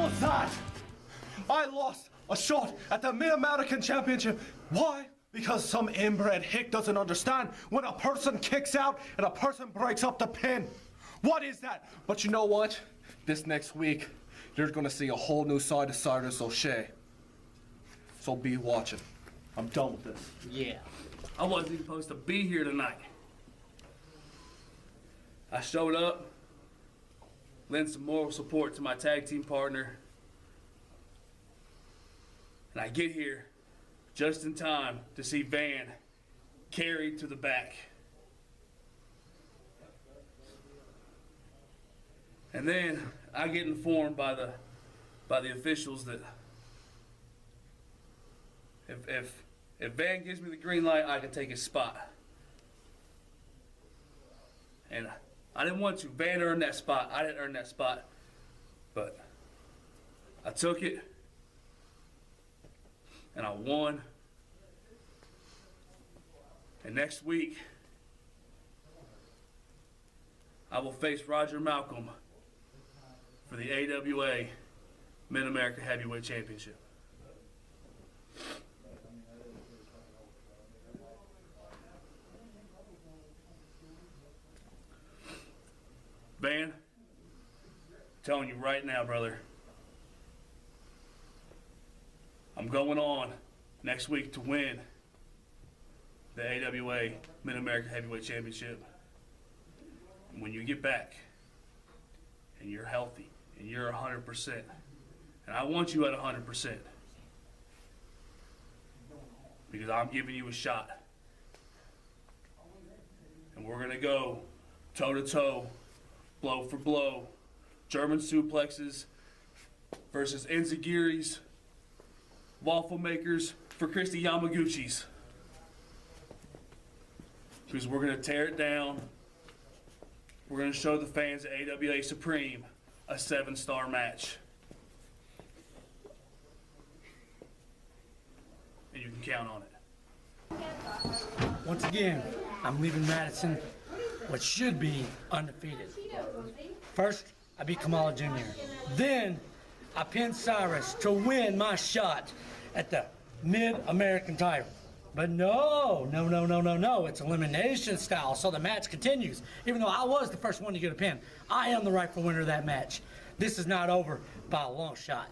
was that? I lost a shot at the Mid-American Championship. Why? Because some inbred hick doesn't understand when a person kicks out and a person breaks up the pin. What is that? But you know what? This next week, you're gonna see a whole new side of Cyrus O'Shea. So be watching. I'm done with this. Yeah. I wasn't even supposed to be here tonight. I showed up, lent some moral support to my tag team partner, and I get here just in time to see Van carried to the back. And then I get informed by the officials that if Van gives me the green light, I can take his spot. And I didn't want to. Van earned that spot. I didn't earn that spot. But I took it. And I won. And next week, I will face Roger Malcolm for the AWA Mid-America Heavyweight Championship. Van, I'm telling you right now, brother, I'm going on next week to win the AWA Mid-America Heavyweight Championship. And when you get back and you're healthy and you're 100%, and I want you at 100%, because I'm giving you a shot. And we're going to go toe-to-toe, blow for blow, German suplexes versus enzigiri's, waffle makers for Christy Yamaguchi's. Because we're going to tear it down. We're going to show the fans at AWA Supreme a 7-star match. And you can count on it. Once again, I'm leaving Madison what should be undefeated. First, I beat Kamala Jr. Then, I pinned Cyrus to win my shot at the Mid-American title. But no, it's elimination style, so the match continues. Even though I was the first one to get a pin, I am the rightful winner of that match. This is not over by a long shot.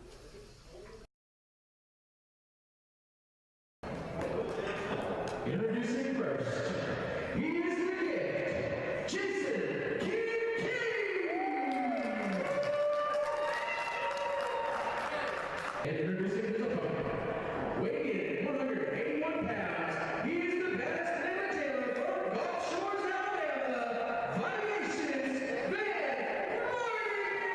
Introducing first, he is the gift, Jason Kincaid. Introducing his opponent, weighing in 181 pounds, he is the best entertainer from Gulf Shores, Alabama, Violations, Van Martigan.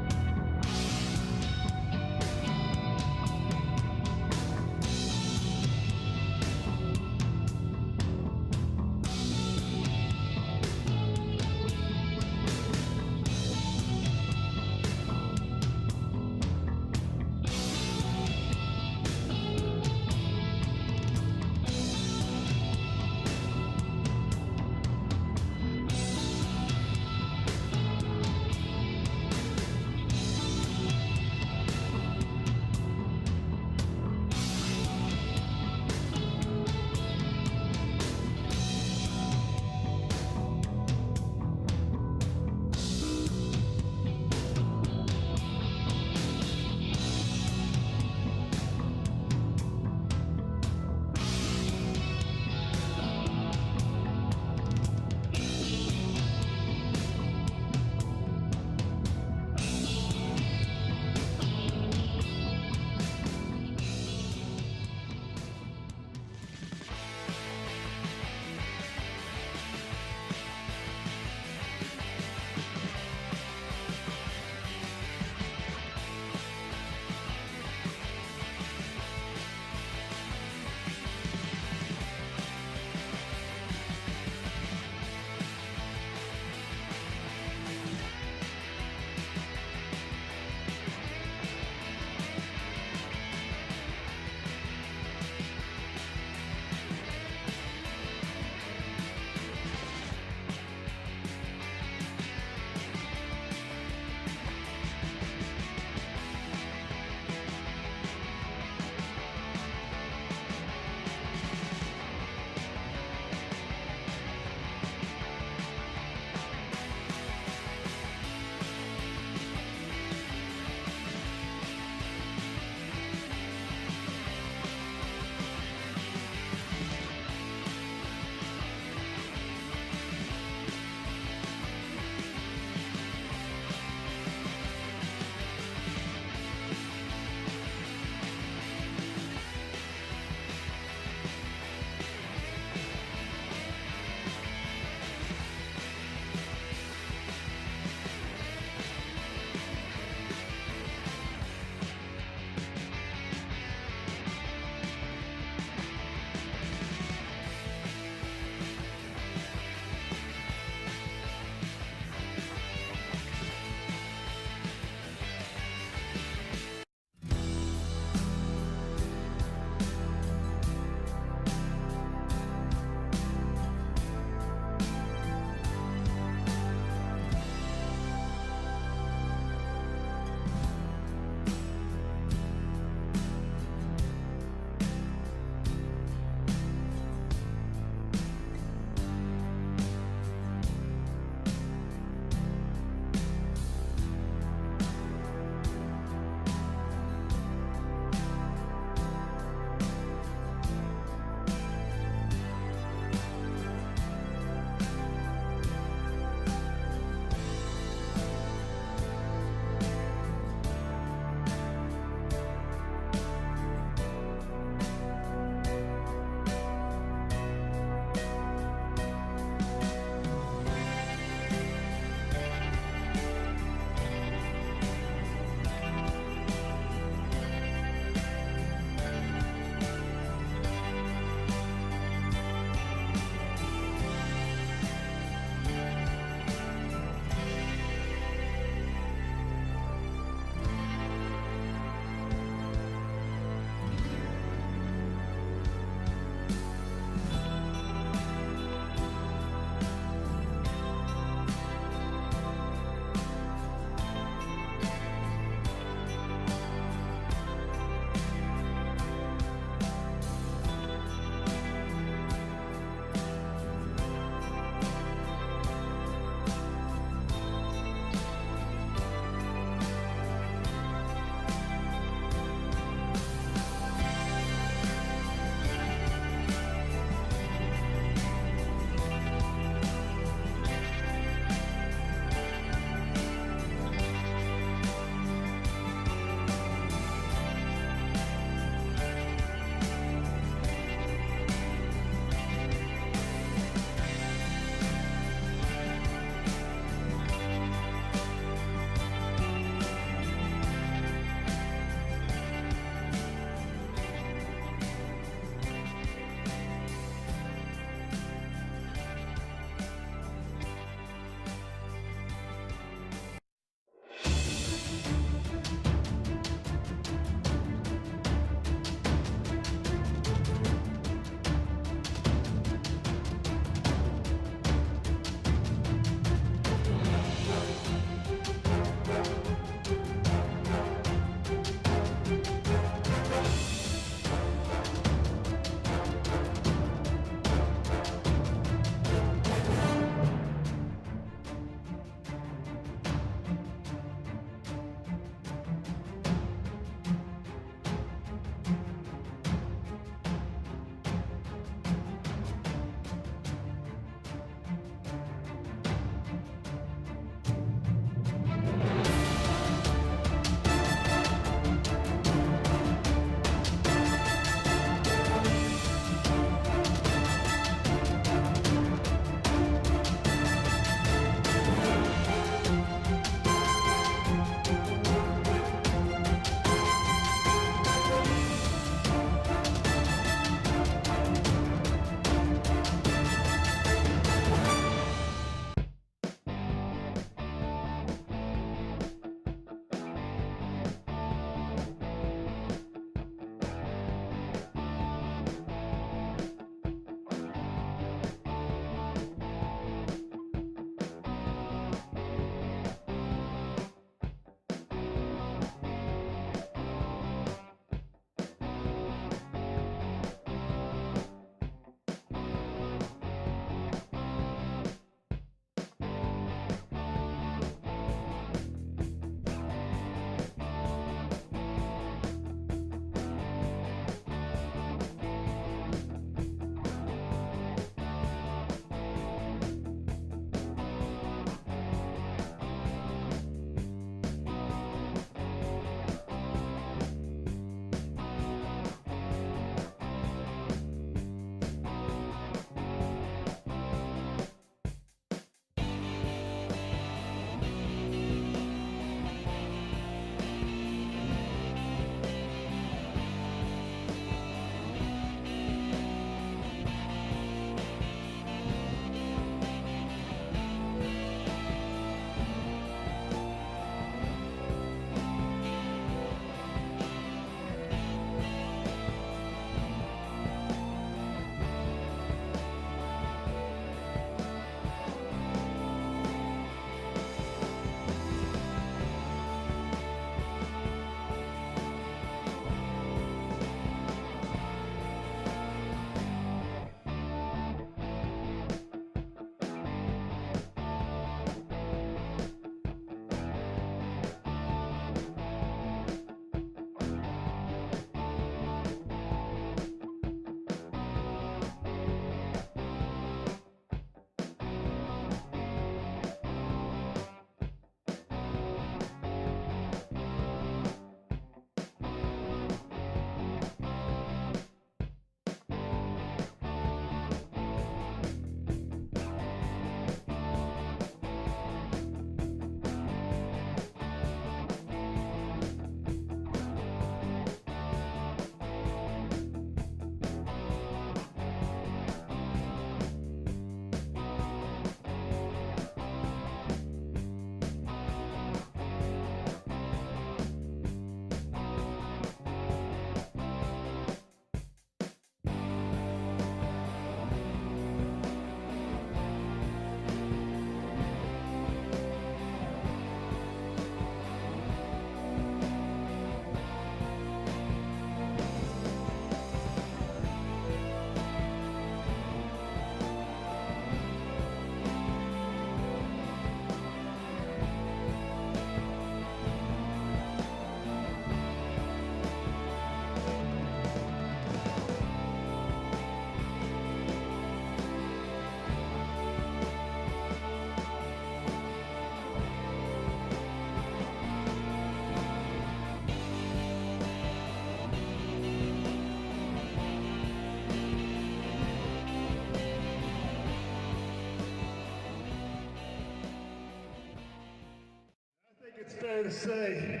fair to say,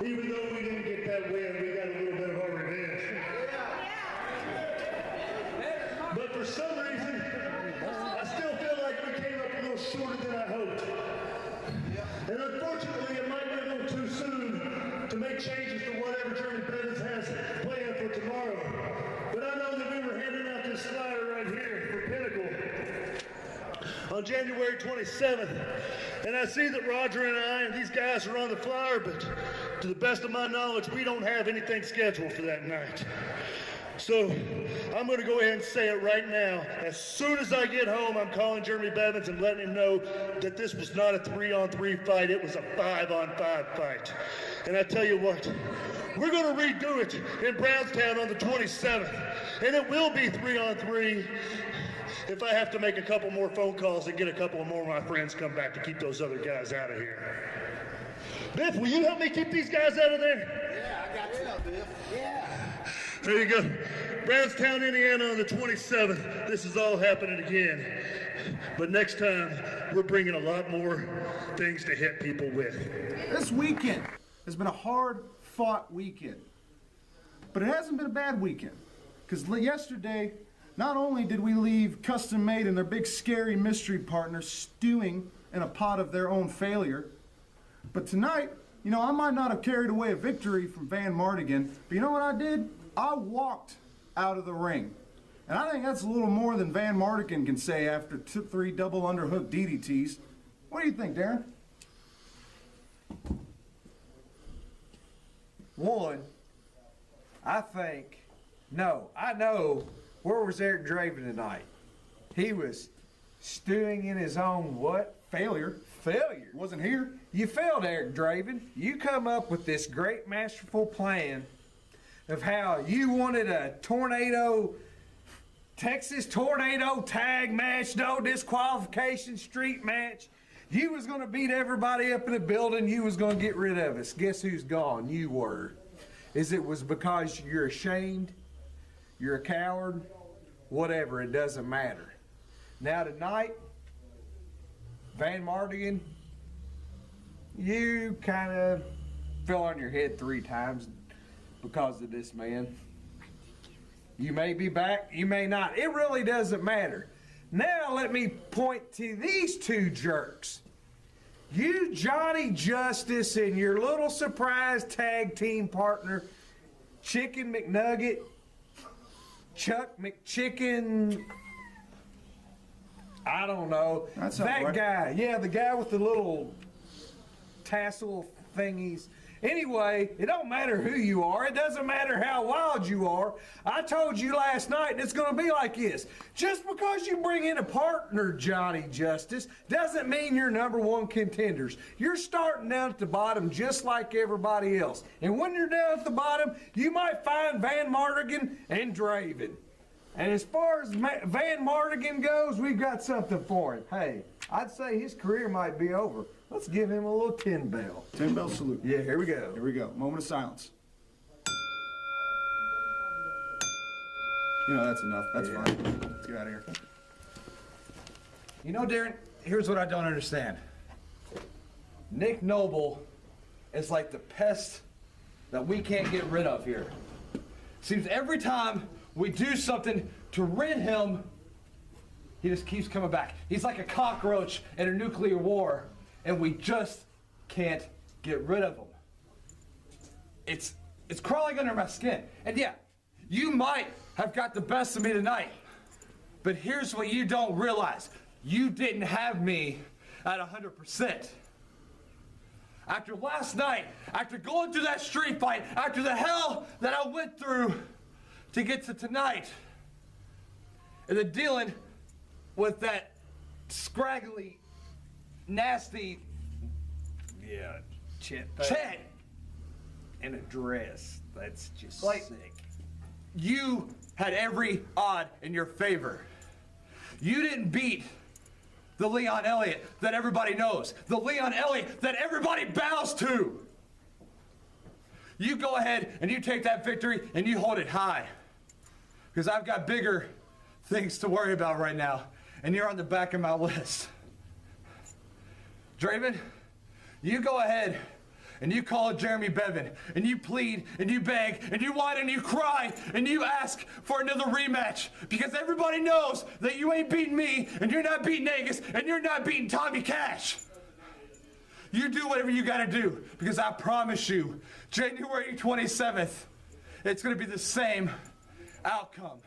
even though we didn't get that win, we got a little bit of our revenge. But for some reason, I still feel like we came up a little shorter than I hoped. And unfortunately, it might be a little too soon to make changes to whatever Jeremy Bevins has planned for tomorrow. But I know that we were handing out this flyer right here for Pinnacle on January 27th. And I see that Roger and I and these guys are on the flyer, but to the best of my knowledge, we don't have anything scheduled for that night. So I'm going to go ahead and say it right now. As soon as I get home, I'm calling Jeremy Bevins and letting him know that this was not a 3-on-3 fight. It was a 5-on-5 fight. And I tell you what, we're going to redo it in Brownstown on the 27th. And it will be 3-on-3 if I have to make a couple more phone calls and get a couple more of my friends come back to keep those other guys out of here. Biff, will you help me keep these guys out of there? Yeah, I got you, Biff. Yeah. There you go. Brownstown, Indiana on the 27th. This is all happening again. But next time, we're bringing a lot more things to hit people with. This weekend has been a hard-fought weekend. But it hasn't been a bad weekend. Because yesterday, not only did we leave Custom Made and their big scary mystery partner stewing in a pot of their own failure, but tonight, you know, I might not have carried away a victory from Van Martigan, but you know what I did? I walked out of the ring. And I think that's a little more than Van Martigan can say after 3 double underhook DDTs. What do you think, Darren? One, I know, where was Eric Draven tonight? He was stewing in his own what? Failure. Failure. Wasn't here. You failed, Eric Draven. You come up with this great masterful plan of how you wanted a Texas tornado tag match, no disqualification street match. You was going to beat everybody up in the building. You was going to get rid of us. Guess who's gone? You were. It was because you're ashamed, you're a coward, whatever, it doesn't matter. Now tonight, Van Martigan, you kind of fell on your head 3 times because of this man. You may be back, you may not. It really doesn't matter. Now let me point to these 2 jerks. You, Johnny Justice, and your little surprise tag team partner, Chicken McNugget, Chuck McChicken, I don't know. That's that right. guy. Yeah, the guy with the little tassel thingies. Anyway, it don't matter who you are. It doesn't matter how wild you are. I told you last night it's going to be like this. Just because you bring in a partner, Johnny Justice, doesn't mean you're #1 contenders. You're starting down at the bottom just like everybody else. And when you're down at the bottom, you might find Van Martigan and Draven. And as far as Van Martigan goes, we've got something for him. Hey, I'd say his career might be over. Let's give him a little 10 bell. 10 bell salute. Yeah, here we go. Here we go. Moment of silence. You know, that's enough. That's fine. Let's get out of here. You know, Darren, here's what I don't understand. Nick Noble is like the pest that we can't get rid of here. Seems every time we do something to rid him, he just keeps coming back. He's like a cockroach in a nuclear war, and we just can't get rid of him. It's crawling under my skin. And yeah, you might have got the best of me tonight, but here's what you don't realize. You didn't have me at 100%. After last night, after going through that street fight, after the hell that I went through to get to tonight, and then dealing with that scraggly, nasty, Chet in a dress. That's just sick. You had every odd in your favor. You didn't beat the Leon Elliot that everybody knows, the Leon Elliot that everybody bows to. You go ahead and you take that victory and you hold it high, because I've got bigger things to worry about right now, and you're on the back of my list. Draven, You go ahead and you call Jeremy Bevan and you plead and you beg and you whine and you cry and you ask for another rematch because everybody knows that you ain't beating me and you're not beating Angus and you're not beating Tommy Cash. You do whatever you gotta do because I promise you, January 27th, it's gonna be the same outcome.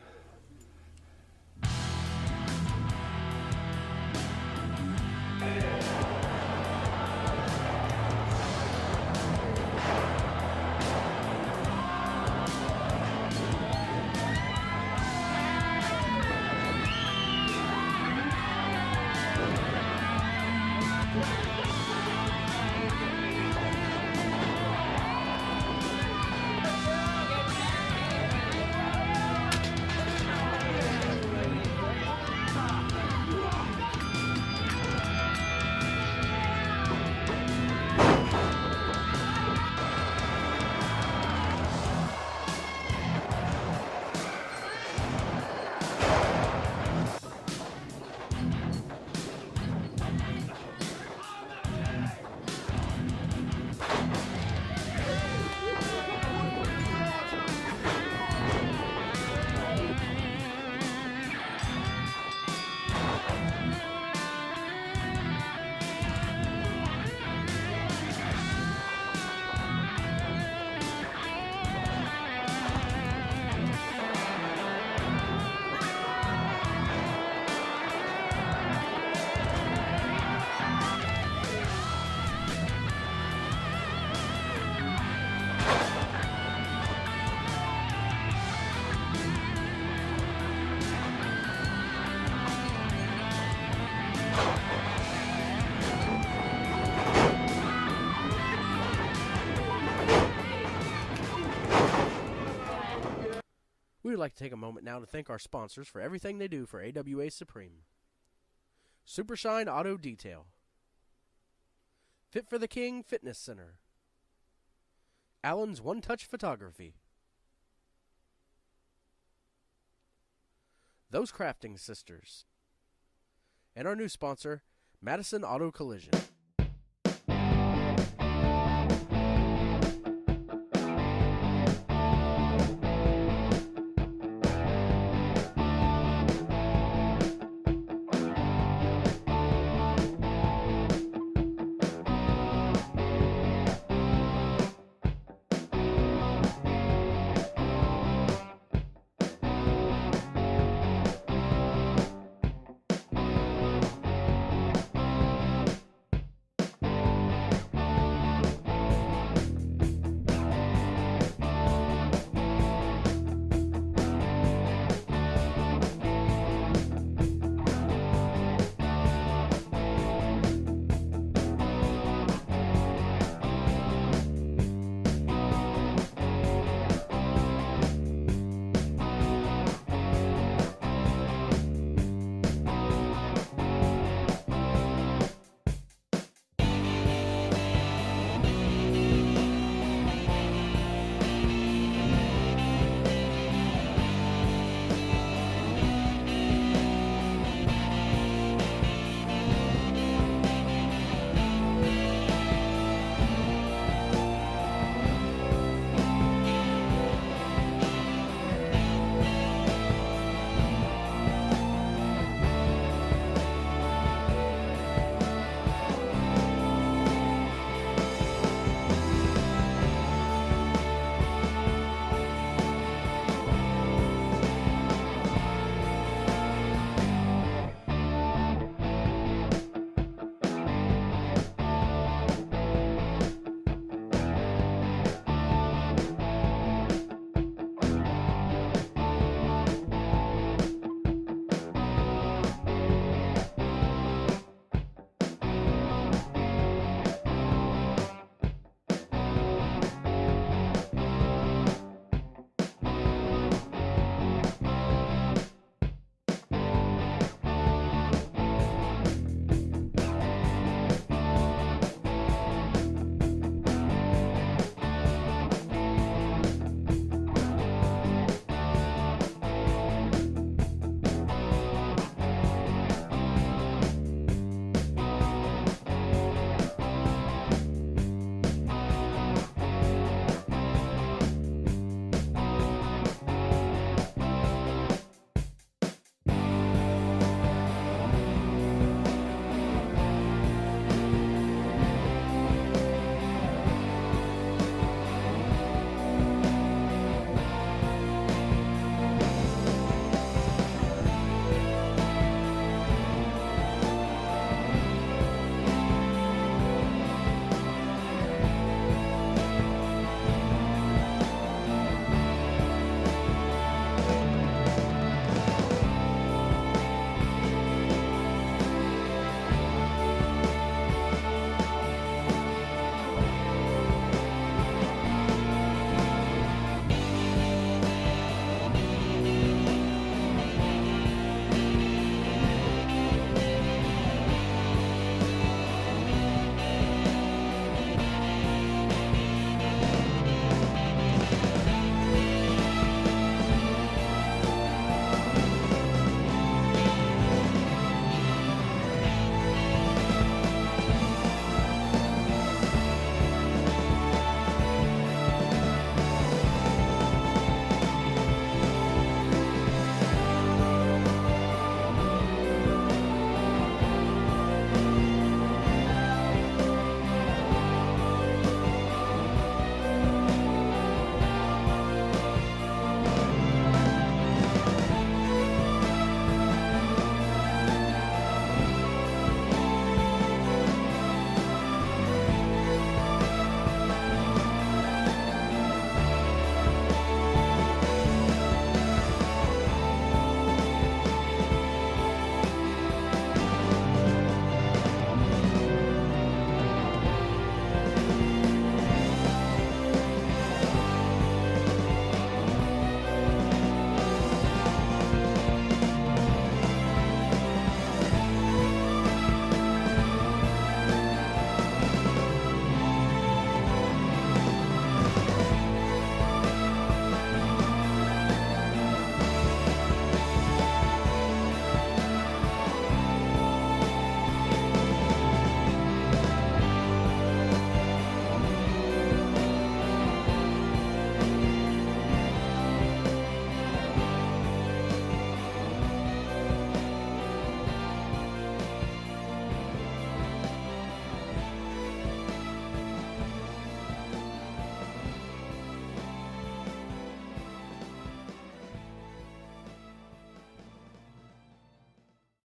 We would like to take a moment now to thank our sponsors for everything they do for AWA Supreme. Super Shine Auto Detail, Fit for the King Fitness Center, Allen's One Touch Photography, Those Crafting Sisters, and our new sponsor, Madison Auto Collision.